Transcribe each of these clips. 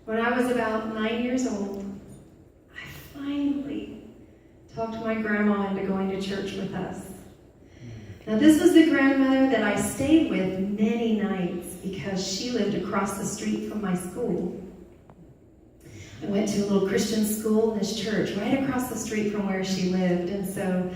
When I was about 9 years old, I finally talked my grandma into going to church with us. Now, this was the grandmother that I stayed with many nights because she lived across the street from my school. I went to a little Christian school in this church right across the street from where she lived. And so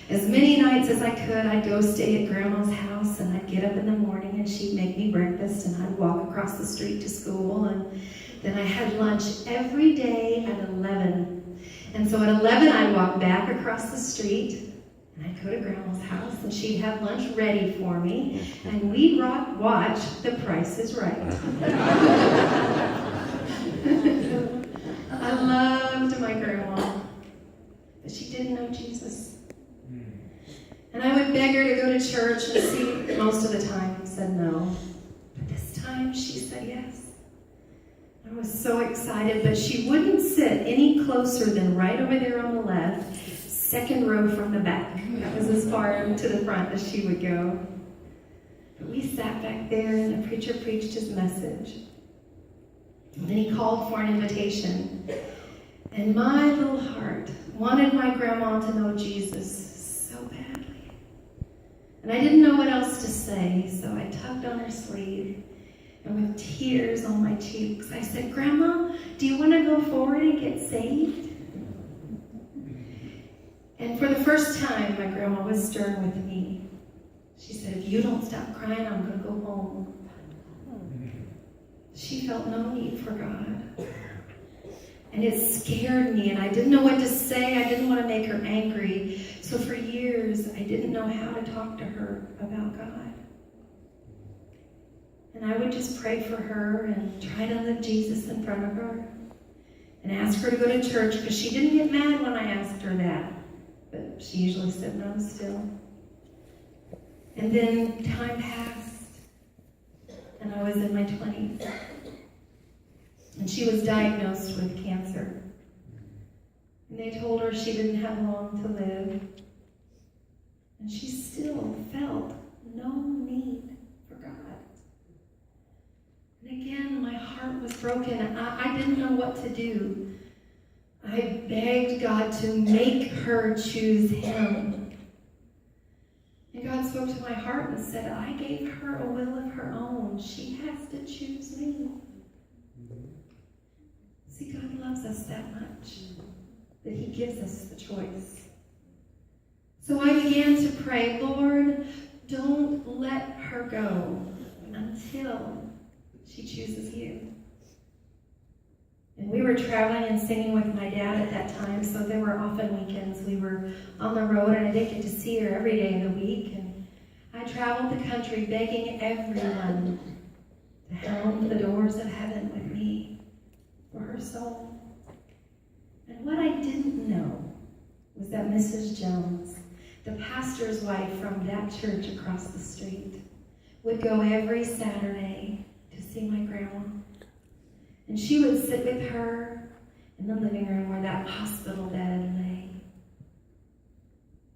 as many nights as I could, I'd go stay at Grandma's house, and I'd get up in the morning and she'd make me breakfast, and I'd walk across the street to school. And then I had lunch every day at 11. And so at 11, I'd walk back across the street, and I'd go to Grandma's house, and she'd have lunch ready for me, and we'd watch The Price is Right. I loved my grandma, but she didn't know Jesus. And I would beg her to go to church, and she, most of the time, said no. But this time, she said yes. I was so excited, but she wouldn't sit any closer than right over there on the left, second row from the back. That was as far to the front as she would go. But we sat back there, and the preacher preached his message. And then he called for an invitation. And my little heart wanted my grandma to know Jesus so badly. And I didn't know what else to say, so I tugged on her sleeve. And with tears on my cheeks, I said, "Grandma, do you want to go forward and get saved?" And for the first time, my grandma was stern with me. She said, "If you don't stop crying, I'm going to go home." She felt no need for God. And it scared me, and I didn't know what to say. I didn't want to make her angry. So for years, I didn't know how to talk to her about God. And I would just pray for her and try to live Jesus in front of her and ask her to go to church, because she didn't get mad when I asked her that. But she usually said no still. And then time passed, and I was in my 20s. And she was diagnosed with cancer. And they told her she didn't have long to live. And she still felt no need for God. And again, my heart was broken. I didn't know what to do. I begged God to make her choose Him. And God spoke to my heart and said, "I gave her a will of her own. She has to choose me." See, God loves us that much that He gives us the choice. So I began to pray, "Lord, don't let her go until she chooses You." And we were traveling and singing with my dad at that time, so there were often weekends we were on the road, and I didn't get to see her every day of the week. And I traveled the country begging everyone to help the doors of heaven with me for her soul. And what I didn't know was that Mrs. Jones, the pastor's wife from that church across the street, would go every Saturday to see my grandma. And she would sit with her in the living room where that hospital bed lay.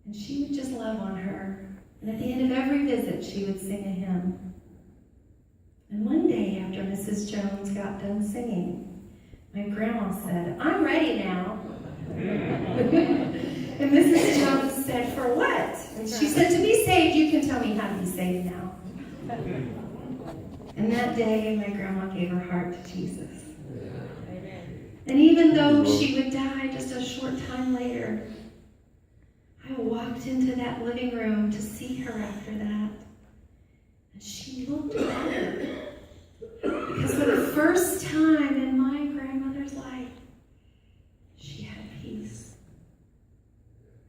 And she would just love on her. And at the end of every visit, she would sing a hymn. And one day, after Mrs. Jones got done singing, my grandma said, "I'm ready now." And Mrs. Jones said, "For what?" And she said, "To be saved, you can tell me how to be saved now." And that day, my grandma gave her heart to Jesus. And even though she would die just a short time later, I walked into that living room to see her after that. And she looked better. Because for the first time in my grandmother's life, she had peace.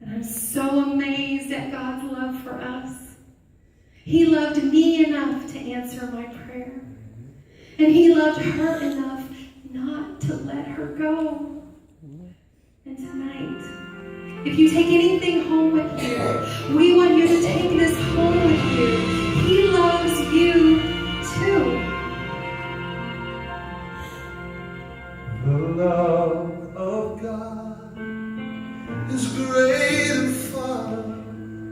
And I'm so amazed at God's love for us. He loved me enough to answer my prayer. And He loved her enough not to let her go. And tonight, if you take anything home with you, we want you to take this home with you. He loves you too. The love of God is great and far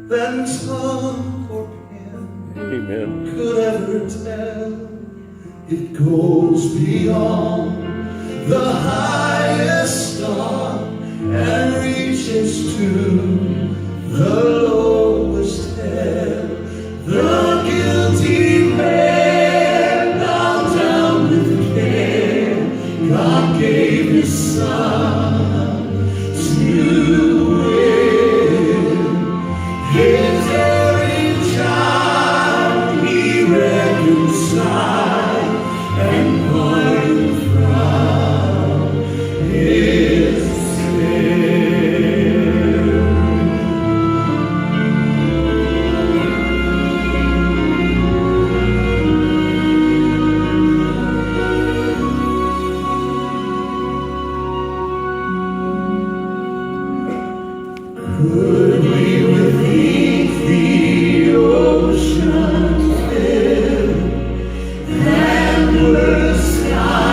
than tongue or pen Amen. could ever tell. It goes beyond the highest star and reaches to the lowest hell. The guilty man bowed down with care. God gave His Son to win. His erring child He reconciled and pardoned from His sin. Could we with the ocean fill and blue sky